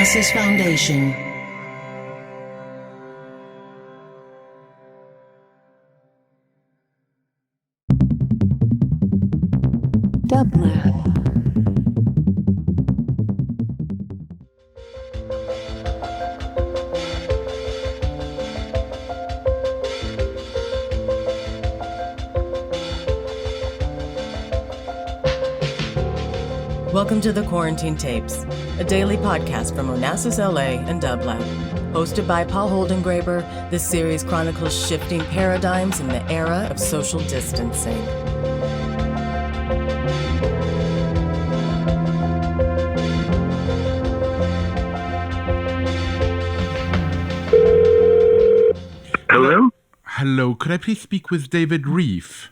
Onassis Foundation. Dublab. Welcome to the Quarantine Tapes, a daily podcast from Onassis, LA and Dublab. Hosted by Paul Holdengräber, this series chronicles shifting paradigms in the era of social distancing. Hello? Hello, could I please speak with David Rieff?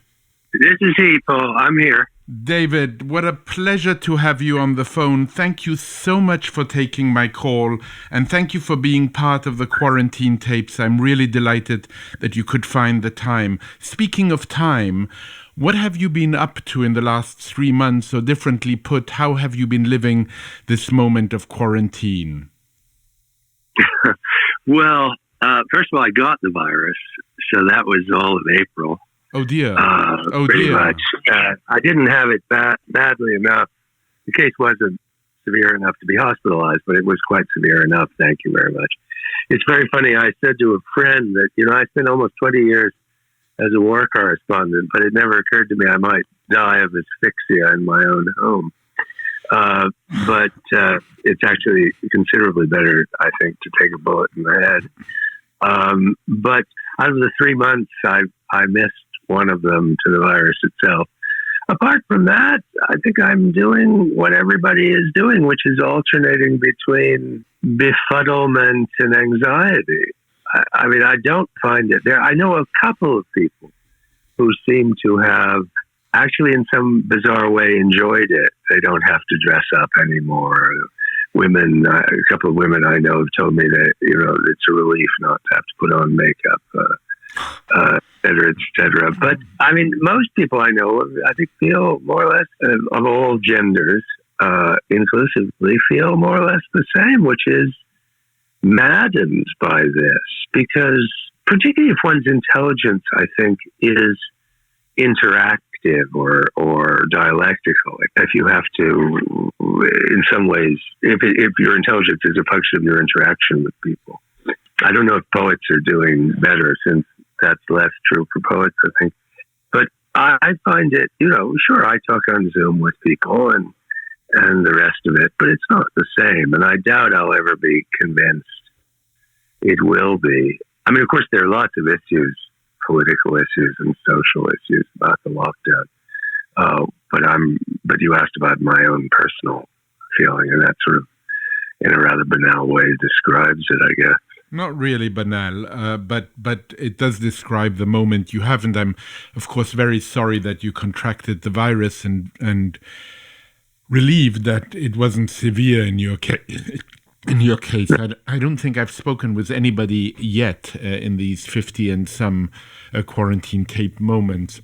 This is he, Paul. I'm here. David, what a pleasure to have you on the phone. Thank you so much for taking my call, and thank you for being part of the Quarantine Tapes. I'm really delighted that you could find the time. Speaking of time, what have you been up to in the last 3 months, or differently put, how have you been living this moment of quarantine? Well, first of all, I got the virus, so that was all of April. Oh dear. Pretty much. I didn't have it badly enough. The case wasn't severe enough to be hospitalized, but it was quite severe enough. Thank you very much. It's very funny. I said to a friend that, I spent almost 20 years as a war correspondent, but it never occurred to me I might die of asphyxia in my own home. But it's actually considerably better, I think, to take a bullet in the head. But out of the 3 months, I missed one of them to the virus itself. Apart from that, I think I'm doing what everybody is doing, which is alternating between befuddlement and anxiety. I mean, I don't find it there. I know a couple of people who seem to have actually in some bizarre way enjoyed it. They don't have to dress up anymore. Women, a couple of women I know have told me that, it's a relief not to have to put on makeup, et cetera, et cetera. But, I mean, most people I know, I think, feel more or less, of all genders, inclusively, feel more or less the same, which is maddened by this. Because, particularly if one's intelligence, I think, is interactive or dialectical. If you have to, in some ways, if your intelligence is a function of your interaction with people. I don't know if poets are doing better since that's less true for poets, I think. But I find it, sure, I talk on Zoom with people and the rest of it, but it's not the same. And I doubt I'll ever be convinced it will be. I mean, of course, there are lots of issues, political issues and social issues about the lockdown. But you asked about my own personal feeling, and that sort of, in a rather banal way, describes it, I guess. Not really banal, but it does describe the moment you have. And I'm, of course, very sorry that you contracted the virus and relieved that it wasn't severe in your case. In your case, I don't think I've spoken with anybody yet in these 50 and some quarantine tape moments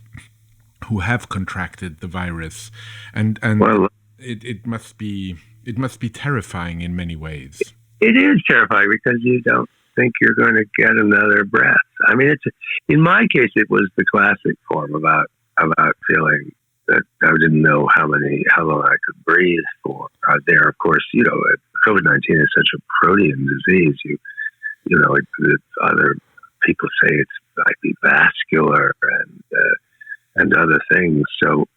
who have contracted the virus, and well, it must be terrifying in many ways. It is terrifying because you don't think you're going to get another breath. I mean, in my case, it was the classic form about feeling that I didn't know how long I could breathe for. There, of course, COVID-19 is such a protean disease. Other people say it's might be vascular and other things. So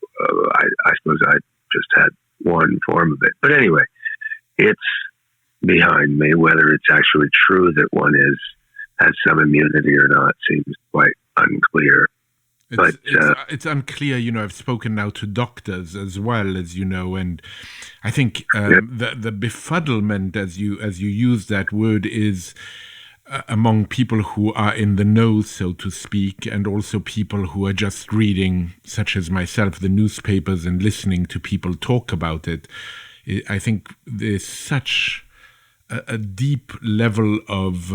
I suppose I just had one form of it. But anyway, it's behind me. Whether it's actually true that one has some immunity or not seems quite unclear. It's unclear. I've spoken now to doctors as well, as you know, and I think the befuddlement, as you use that word, is among people who are in the know, so to speak, and also people who are just reading, such as myself, the newspapers and listening to people talk about it. I think there's such a deep level of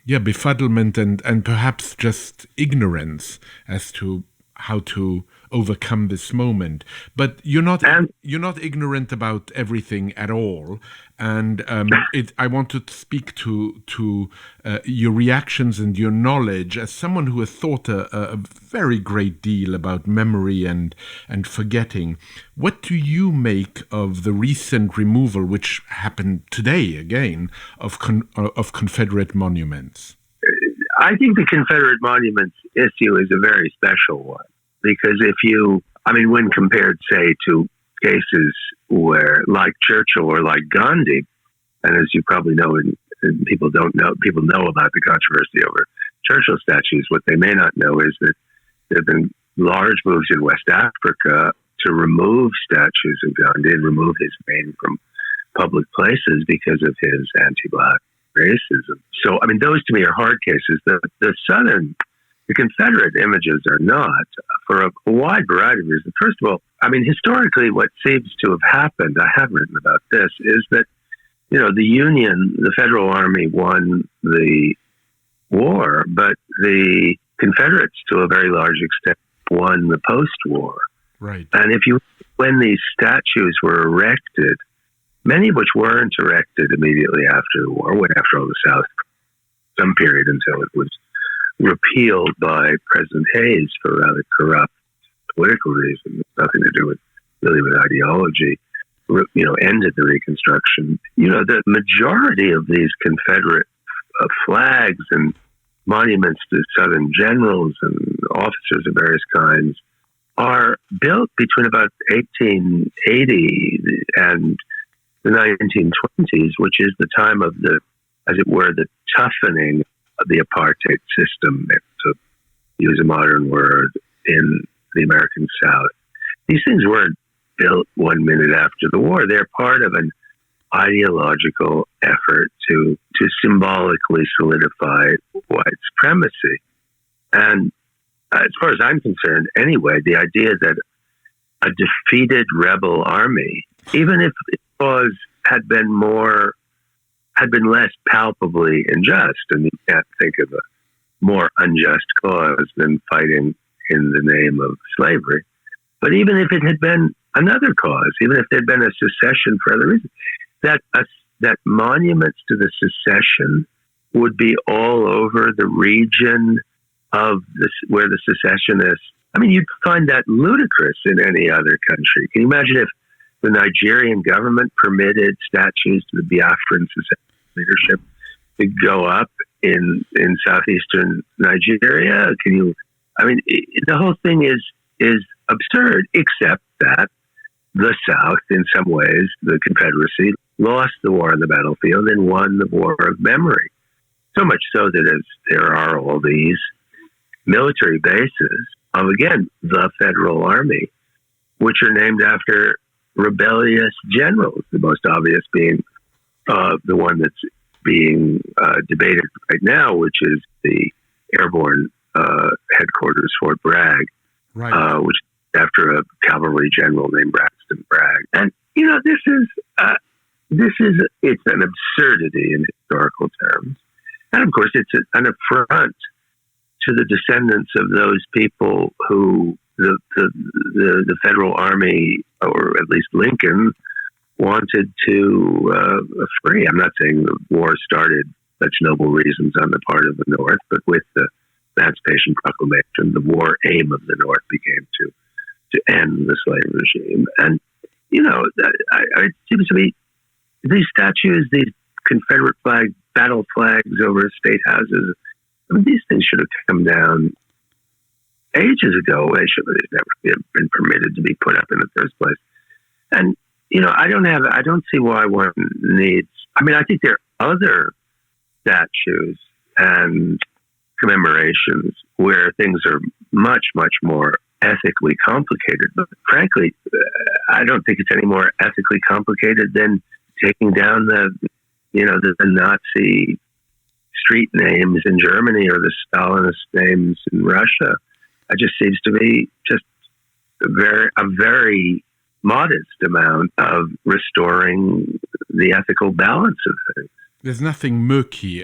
befuddlement and perhaps just ignorance as to how to overcome this moment. But you're not ignorant about everything at all. And I want to speak to your reactions and your knowledge as someone who has thought a very great deal about memory and forgetting. What do you make of the recent removal, which happened today again, of Confederate monuments? I think the Confederate monuments issue is a very special one because when compared, say, to cases where, like Churchill or like Gandhi, and as you probably know, and people know about the controversy over Churchill statues. What they may not know is that there have been large moves in West Africa to remove statues of Gandhi and remove his name from public places because of his anti-Black racism. So, those to me are hard cases. The Confederate images are not, for a wide variety of reasons. First of all, historically, what seems to have happened, I have written about this, is that, the Union, the Federal Army won the war, but the Confederates, to a very large extent, won the post-war. Right. And when these statues were erected, many of which weren't erected immediately after the war, went after all the South, some period until it was repealed by President Hayes for rather corrupt political reasons, nothing to do with ideology, ended the Reconstruction. The majority of these Confederate flags and monuments to Southern generals and officers of various kinds are built between about 1880 and the 1920s, which is the time of the toughening of the apartheid system, to use a modern word, in the American South. These things weren't built 1 minute after the war. They're part of an ideological effort to symbolically solidify white supremacy. And as far as I'm concerned, anyway, the idea that a defeated rebel army, even if its cause had been less palpably unjust, and you can't think of a more unjust cause than fighting in the name of slavery. But even if it had been another cause, even if there had been a secession for other reasons, that monuments to the secession would be all over the region of this, where the secessionists, you'd find that ludicrous in any other country. Can you imagine if the Nigerian government permitted statues to the Biafran secession leadership to go up in southeastern Nigeria? The whole thing is absurd, except that the South, in some ways, the Confederacy, lost the war on the battlefield and won the war of memory. So much so that as there are all these military bases of, again, the Federal Army, which are named after rebellious generals, the most obvious being the one that's being debated right now, which is the airborne headquarters, Fort Bragg, right. Which is after a cavalry general named Braxton Bragg. And, it's an absurdity in historical terms. And, of course, it's an affront to the descendants of those people who the Federal Army, or at least Lincoln, wanted to free. I'm not saying the war started such noble reasons on the part of the North, but with the Emancipation Proclamation, the war aim of the North became to end the slave regime. And, it seems to me these statues, these Confederate flags, battle flags over state houses, these things should have come down ages ago. They should have never been permitted to be put up in the first place. And, I don't see why one needs, I think there are other statues and commemorations where things are much, much more ethically complicated. But frankly, I don't think it's any more ethically complicated than taking down the Nazi street names in Germany or the Stalinist names in Russia. It just seems to me just a very modest amount of restoring the ethical balance of things. There's nothing murky.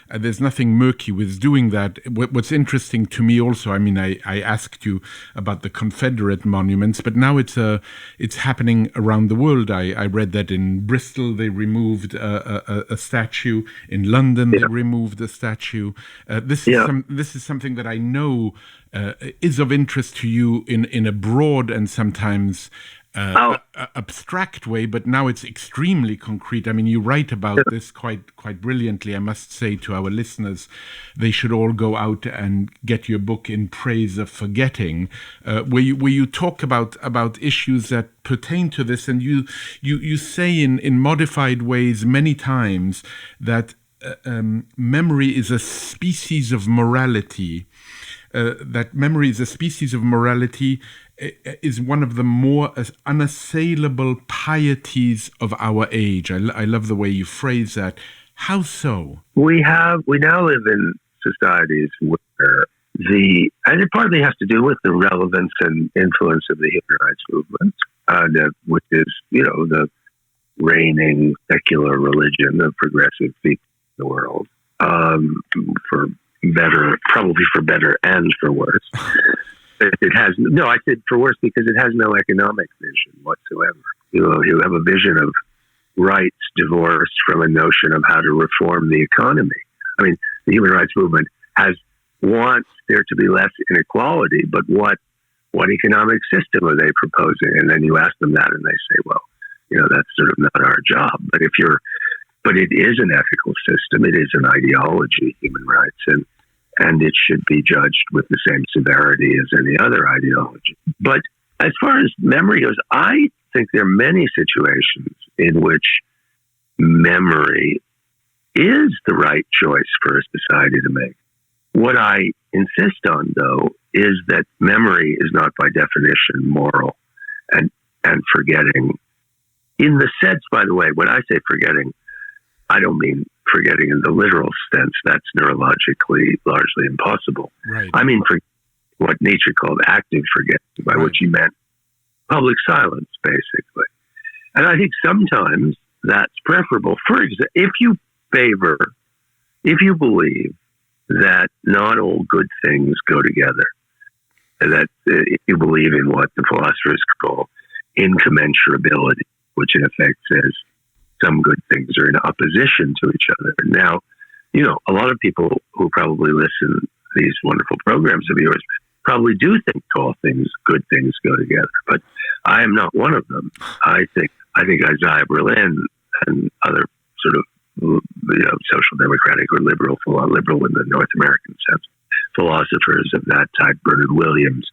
There's nothing murky with doing that. What's interesting to me also, I mean, I asked you about the Confederate monuments, but now it's happening around the world. I read that in Bristol they removed a statue. In London they removed a statue. This is something that I know is of interest to you in a broad and sometimes abstract way, but now it's extremely concrete. I mean, you write about this quite brilliantly. I must say to our listeners, they should all go out and get your book In Praise of Forgetting, where you talk about issues that pertain to this, and you say in modified ways many times that memory is a species of morality. That memory is a species of morality is one of the more unassailable pieties of our age. I love the way you phrase that. How so? We now live in societies where and it partly has to do with the relevance and influence of the human rights movement, which is, the reigning secular religion of progressive people in the world, probably for better and for worse. I said for worse because it has no economic vision whatsoever. You have a vision of rights divorced from a notion of how to reform the economy. I mean, the human rights movement wants there to be less inequality, but what economic system are they proposing? And then you ask them that, and they say, well, that's sort of not our job. But it is an ethical system. It is an ideology, human rights, and it should be judged with the same severity as any other ideology. But as far as memory goes, I think there are many situations in which memory is the right choice for a society to make. What I insist on, though, is that memory is not by definition moral, and forgetting, in the sense, by the way, when I say forgetting, I don't mean forgetting in the literal sense. That's neurologically largely impossible. Right. I mean for what Nietzsche called active forgetting, by which he meant public silence, basically. And I think sometimes that's preferable. For example, if you believe that not all good things go together, that if you believe in what the philosophers call incommensurability, which in effect says some good things are in opposition to each other. Now, a lot of people who probably listen to these wonderful programs of yours probably do think all good things go together, but I am not one of them. I think Isaiah Berlin and other sort of social democratic or liberal in the North American sense, philosophers of that type, Bernard Williams,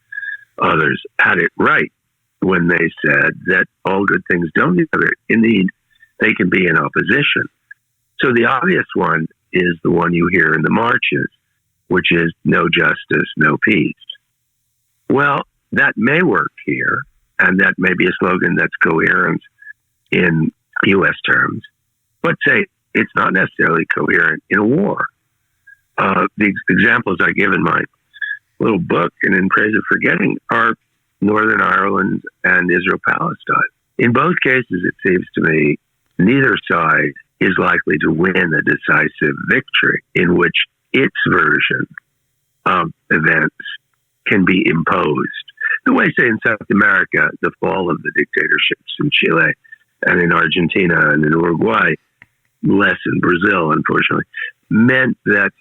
others, had it right when they said that all good things don't together. Indeed, they can be in opposition. So the obvious one is the one you hear in the marches, which is no justice, no peace. Well, that may work here, and that may be a slogan that's coherent in U.S. terms, but say it's not necessarily coherent in a war. The examples I give in my little book and In Praise of Forgetting are Northern Ireland and Israel-Palestine. In both cases, it seems to me, neither side is likely to win a decisive victory in which its version of events can be imposed. The way, say, in South America, the fall of the dictatorships in Chile and in Argentina and in Uruguay, less in Brazil, unfortunately, meant that,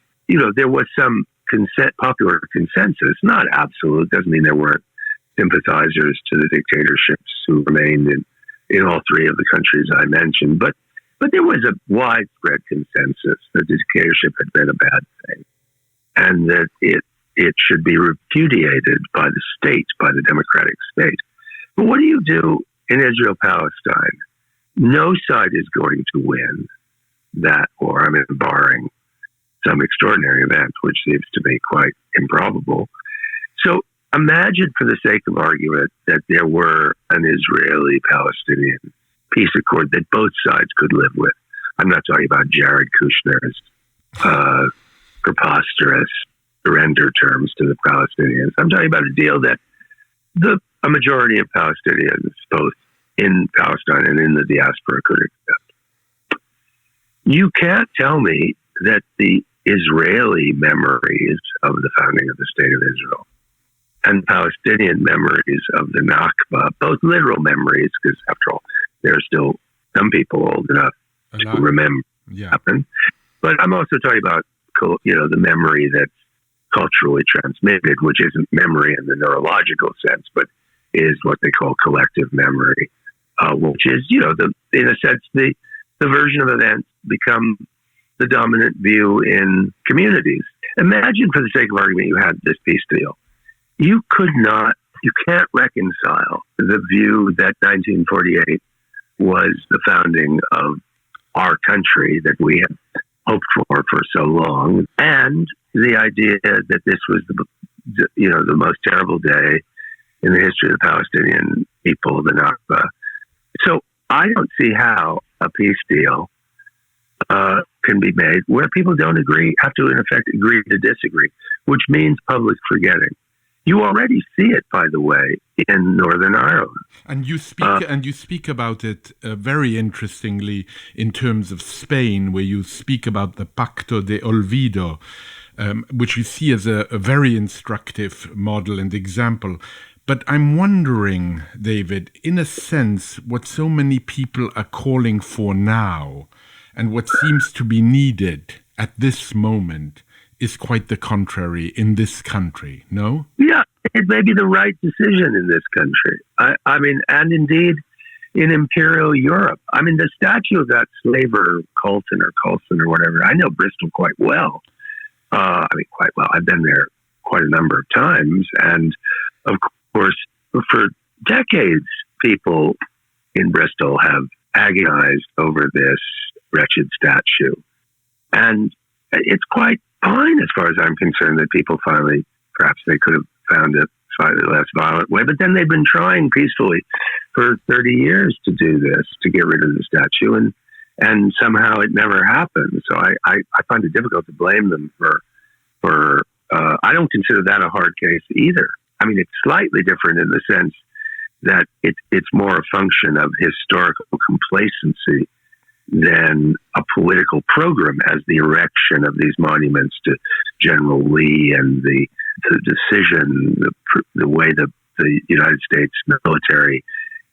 there was some popular consensus, not absolute, doesn't mean there weren't sympathizers to the dictatorships who remained in all three of the countries I mentioned, but there was a widespread consensus that the dictatorship had been a bad thing, and that it should be repudiated by the state, by the democratic state. But what do you do in Israel-Palestine? No side is going to win that war, barring some extraordinary event, which seems to me quite improbable. So imagine, for the sake of argument, that there were an Israeli-Palestinian peace accord that both sides could live with. I'm not talking about Jared Kushner's preposterous surrender terms to the Palestinians. I'm talking about a deal that a majority of Palestinians, both in Palestine and in the diaspora, could accept. You can't tell me that the Israeli memories of the founding of the State of Israel and Palestinian memories of the Nakba, both literal memories, because after all, there are still some people old enough to remember what happened. But I'm also talking about, the memory that's culturally transmitted, which isn't memory in the neurological sense, but is what they call collective memory, which is, in a sense, the version of events become the dominant view in communities. Imagine, for the sake of argument, you had this peace deal. You can't reconcile the view that 1948 was the founding of our country that we had hoped for so long, and the idea that this was the most terrible day in the history of the Palestinian people, the Nakba. So I don't see how a peace deal can be made where people don't have to, in effect, agree to disagree, which means public forgetting. You already see it, by the way, in Northern Ireland. And you speak about it very interestingly in terms of Spain, where you speak about the Pacto de Olvido, which you see as a very instructive model and example. But I'm wondering, David, in a sense, what so many people are calling for now and what seems to be needed at this moment is quite the contrary in this country, no? Yeah, it may be the right decision in this country. I mean, and indeed in Imperial Europe. I mean, the statue of that slaver, Colson or whatever, I know Bristol quite well. Quite well. I've been there quite a number of times. And of course, for decades, people in Bristol have agonized over this wretched statue. And it's quite fine as far as I'm concerned that people finally, perhaps they could have found a slightly less violent way, but then they've been trying peacefully for 30 years to do this, to get rid of the statue, and somehow it never happened. So I find it difficult to blame them for I don't consider that a hard case either. I mean, it's slightly different in the sense that it's more a function of historical complacency than a political program, as the erection of these monuments to General Lee and the decision, the way the United States military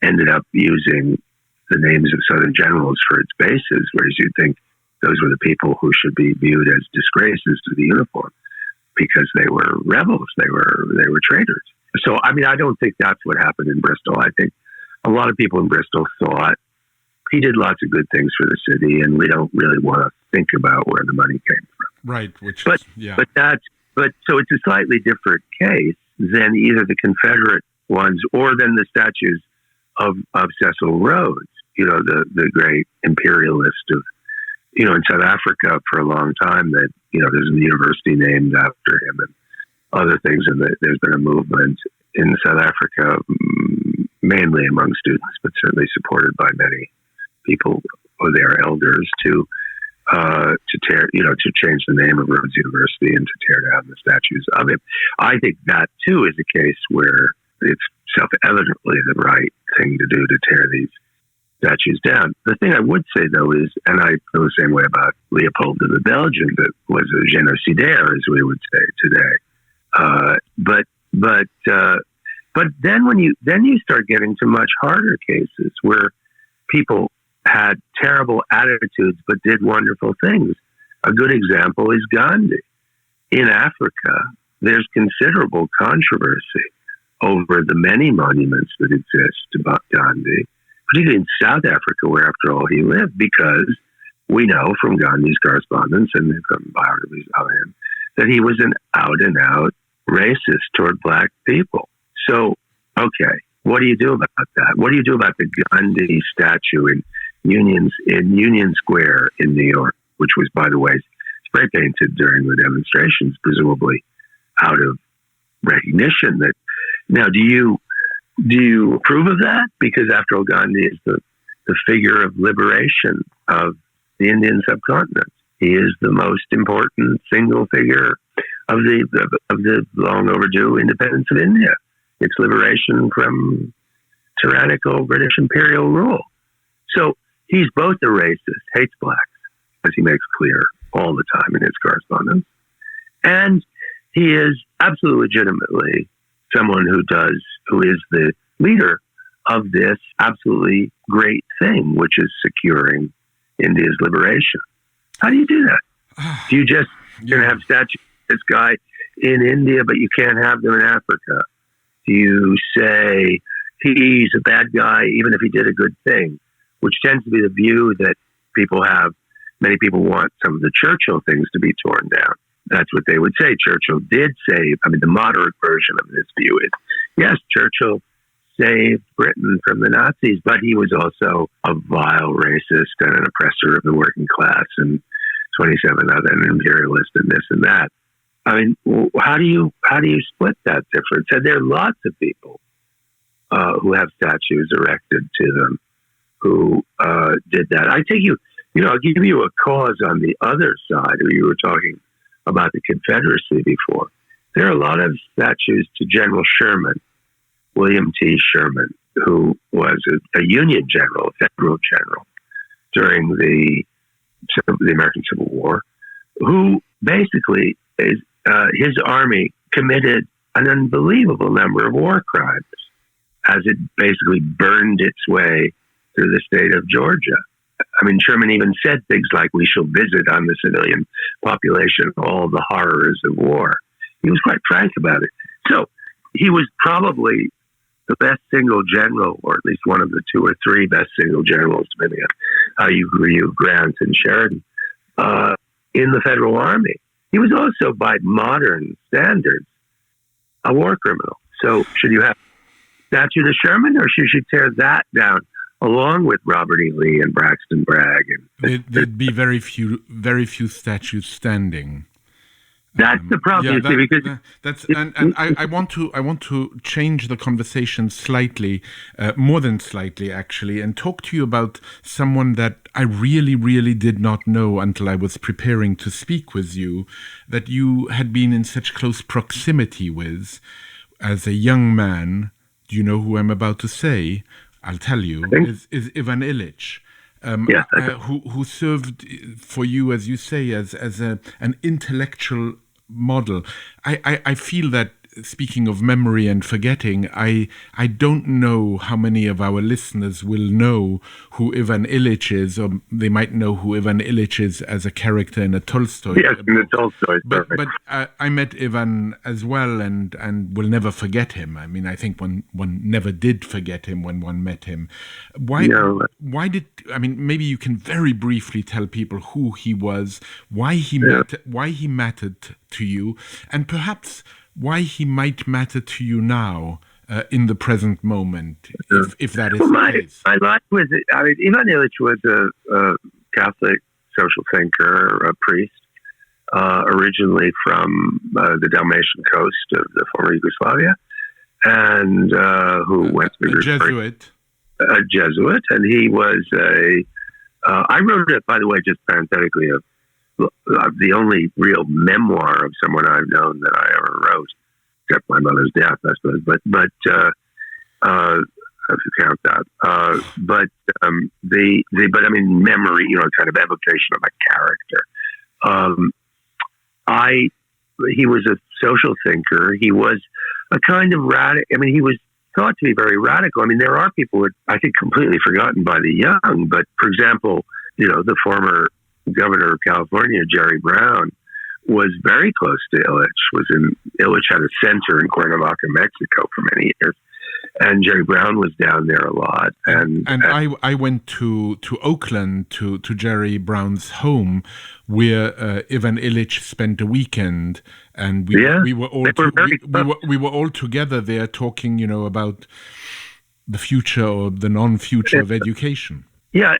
ended up using the names of Southern generals for its bases, whereas you'd think those were the people who should be viewed as disgraces to the uniform because they were rebels, they were traitors. So, I mean, I don't think that's what happened in Bristol. I think a lot of people in Bristol thought he did lots of good things for the city, and we don't really want to think about where the money came from. Right. But so it's a slightly different case than either the Confederate ones or than the statues of Cecil Rhodes, the great imperialist of, in South Africa for a long time that, there's a university named after him and other things. And there's been a movement in South Africa, mainly among students, but certainly supported by many people or their elders to change the name of Rhodes University and to tear down the statues of him. I think that too is a case where it's self-evidently the right thing to do to tear these statues down. The thing I would say though is, and I feel the same way about Leopold the Belgian, that was a génocidaire, as we would say today. But then when you start getting to much harder cases where people had terrible attitudes but did wonderful things. A good example is Gandhi. In Africa, there's considerable controversy over the many monuments that exist about Gandhi, particularly in South Africa, where, after all, he lived, because we know from Gandhi's correspondence and from biographies of him that he was an out-and-out racist toward black people. So, okay, what do you do about that? What do you do about the Gandhi statue in Union Square in New York, which was, by the way, spray painted during the demonstrations, presumably out of recognition that. Now, do you approve of that? Because after all, Gandhi is the figure of liberation of the Indian subcontinent. He is the most important single figure of the long overdue independence of India. Its liberation from tyrannical British imperial rule. So he's both a racist, hates blacks, as he makes clear all the time in his correspondence. And he is absolutely legitimately someone who is the leader of this absolutely great thing, which is securing India's liberation. How do you do that? Do you just going to have statues of this guy in India, but you can't have them in Africa? Do you say he's a bad guy, even if he did a good thing, which tends to be the view that people have. Many people want some of the Churchill things to be torn down. That's what they would say. Churchill did say, the moderate version of this view is, yes, Churchill saved Britain from the Nazis, but he was also a vile racist and an oppressor of the working class and 27 other, an imperialist and this and that. How do you split that difference? And there are lots of people who have statues erected to them who did that. I think I'll give you a cause on the other side. You were talking about the Confederacy before. There are a lot of statues to General Sherman, William T. Sherman, who was a Union general, a federal general during the American Civil War, who basically his army committed an unbelievable number of war crimes as it basically burned its way through the state of Georgia. Sherman even said things like, "We shall visit on the civilian population all the horrors of war." He was quite frank about it. So he was probably the best single general, or at least one of the two or three best single generals, depending on how you view Grant and Sheridan, in the Federal Army. He was also, by modern standards, a war criminal. So should you have a statue to Sherman, or should you tear that down along with Robert E. Lee and Braxton Bragg? There'd be very few statues standing. That's the problem, I want to change the conversation slightly, more than slightly actually, and talk to you about someone that I really, really did not know until I was preparing to speak with you, that you had been in such close proximity with as a young man. Do you know who I'm about to say? I'll tell you. Is Ivan Illich. Who served for you, as you say, as an intellectual model. I feel that, speaking of memory and forgetting, I don't know how many of our listeners will know who Ivan Illich is, or they might know who Ivan Illich is as a character in a Tolstoy book. Yes, in the Tolstoy. But I met Ivan as well, and will never forget him. I think one never did forget him when one met him. Why did maybe you can very briefly tell people who he was, why he mattered to you, and perhaps why he might matter to you now in the present moment, if that is the case. My life was, Ivan Illich was a Catholic social thinker, a priest, originally from the Dalmatian coast of the former Yugoslavia, and who went to be a Jesuit, and he was I wrote it, by the way, just parenthetically, the only real memoir of someone I've known that I ever wrote, except my mother's death, I suppose. But if you count that, memory, kind of evocation of a character. He was a social thinker. He was a kind of radical. He was thought to be very radical. There are people who are, I think, completely forgotten by the young. But for example, the former governor of California, Jerry Brown, was very close to Illich. Illich had a center in Cuernavaca, Mexico, for many years, and Jerry Brown was down there a lot. And I went to Oakland to Jerry Brown's home, where Ivan Illich spent a weekend, and we were all together there talking, about the future or the non-future of education. Yeah,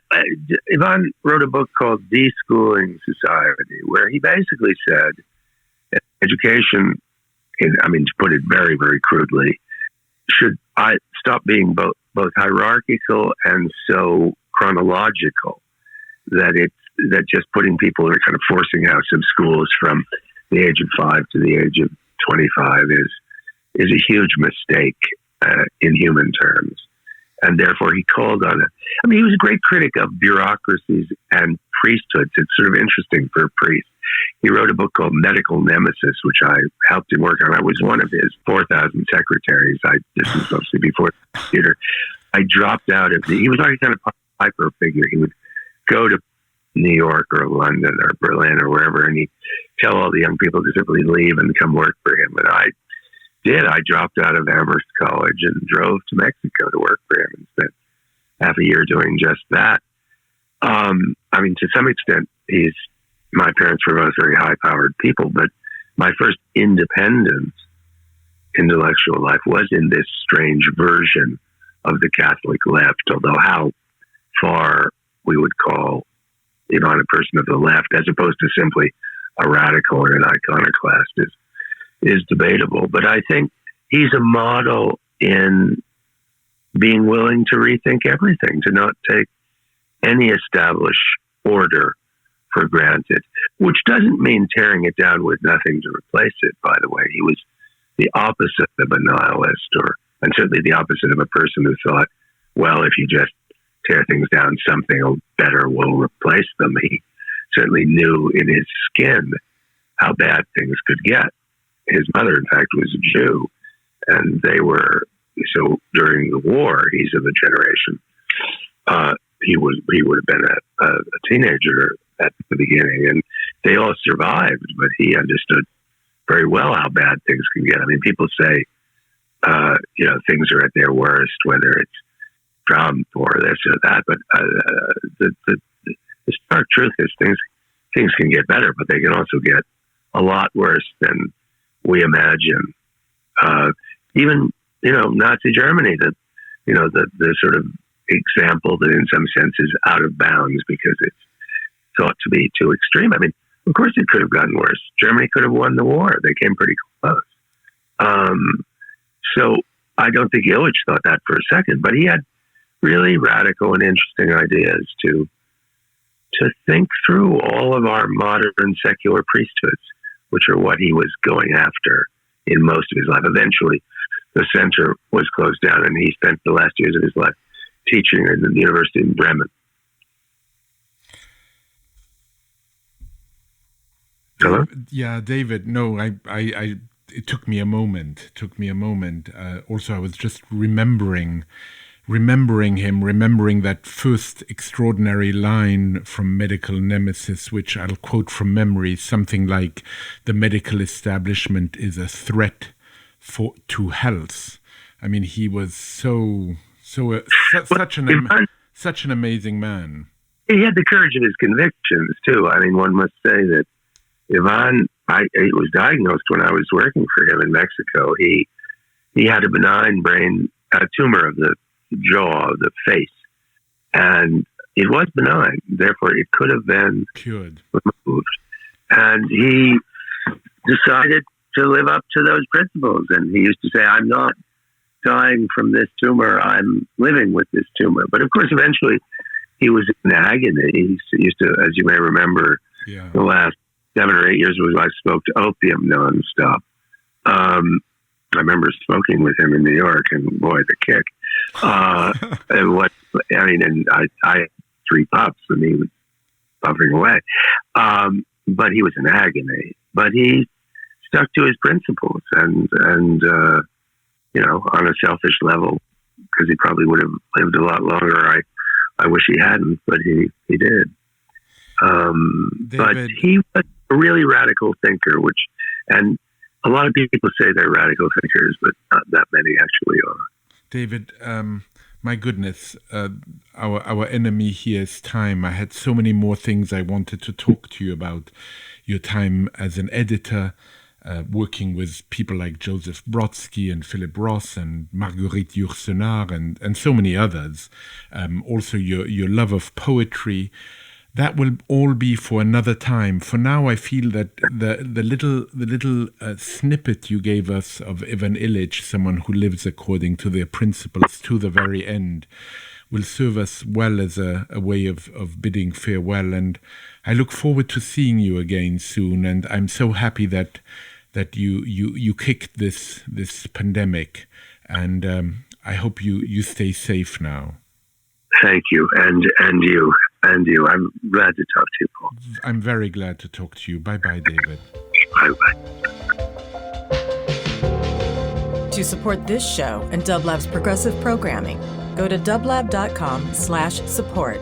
Ivan wrote a book called Deschooling Society, where he basically said education, to put it very, very crudely, should stop being both hierarchical and so chronological that just putting people who are kind of forcing out of schools from the age of 5 to the age of 25 is a huge mistake in human terms. and therefore he called on it. I mean, he was a great critic of bureaucracies and priesthoods. It's sort of interesting for a priest. He wrote a book called Medical Nemesis, which I helped him work on. I was one of his 4,000 secretaries. This was mostly before the computer. I dropped out of he was always kind of Piper figure. He would go to New York or London or Berlin or wherever, and he'd tell all the young people to simply leave and come work for him. And I did. I dropped out of Amherst College and drove to Mexico to work for him and spent half a year doing just that. I mean, to some extent, my parents were both very high-powered people, but my first independent intellectual life was in this strange version of the Catholic left, although how far we would call Ivan a person of the left, as opposed to simply a radical and an iconoclast, is debatable. But I think he's a model in being willing to rethink everything, to not take any established order for granted, which doesn't mean tearing it down with nothing to replace it, by the way. He was the opposite of a nihilist, and certainly the opposite of a person who thought, well, if you just tear things down, something better will replace them. He certainly knew in his skin how bad things could get. His mother, in fact, was a Jew, and so during the war, he's of a generation. He would have been a teenager at the beginning, and they all survived, but he understood very well how bad things can get. I mean, people say, things are at their worst, whether it's Trump or this or that, but the stark truth is things can get better, but they can also get a lot worse than we imagine. Even, Nazi Germany, the sort of example that in some sense is out of bounds because it's thought to be too extreme. I mean, of course it could have gotten worse. Germany could have won the war. They came pretty close. So I don't think Illich thought that for a second, but he had really radical and interesting ideas to think through all of our modern secular priesthoods, which are what he was going after in most of his life. Eventually, the center was closed down, and he spent the last years of his life teaching at the University in Bremen. Hello? Yeah, David. No, it took me a moment. Also, I was just remembering him, remembering that first extraordinary line from Medical Nemesis, which I'll quote from memory, something like, "The medical establishment is a threat to health." I mean, he was such an amazing man. He had the courage of his convictions too. I mean, one must say that Ivan, he was diagnosed when I was working for him in Mexico. He had a benign brain tumor of the jaw, the face, and it was benign. Therefore, it could have been cured, removed. And he decided to live up to those principles. And he used to say, "I'm not dying from this tumor, I'm living with this tumor." But of course, eventually he was in agony. He used to, as you may remember, the last 7 or 8 years of his life smoked opium nonstop. I remember smoking with him in New York, and boy, the kick. And I had 3 puffs, and he was puffing away. But he was in agony. But he stuck to his principles, and on a selfish level, because he probably would have lived a lot longer. I wish he hadn't, but he did. But he was a really radical thinker, and a lot of people say they're radical thinkers, but not that many actually are. David, my goodness, our enemy here is time. I had so many more things I wanted to talk to you about. Your time as an editor, working with people like Joseph Brodsky and Philip Ross and Marguerite Yourcenar and so many others. Also your love of poetry. That will all be for another time. For now, I feel that the little snippet you gave us of Ivan Illich, someone who lives according to their principles to the very end, will serve us well as a way of bidding farewell. And I look forward to seeing you again soon. And I'm so happy that you kicked this pandemic. And I hope you stay safe now. Thank you, and you. I'm glad to talk to you, Paul. I'm very glad to talk to you. Bye-bye, David. Bye-bye. To support this show and Dublab's progressive programming, go to dublab.com/support.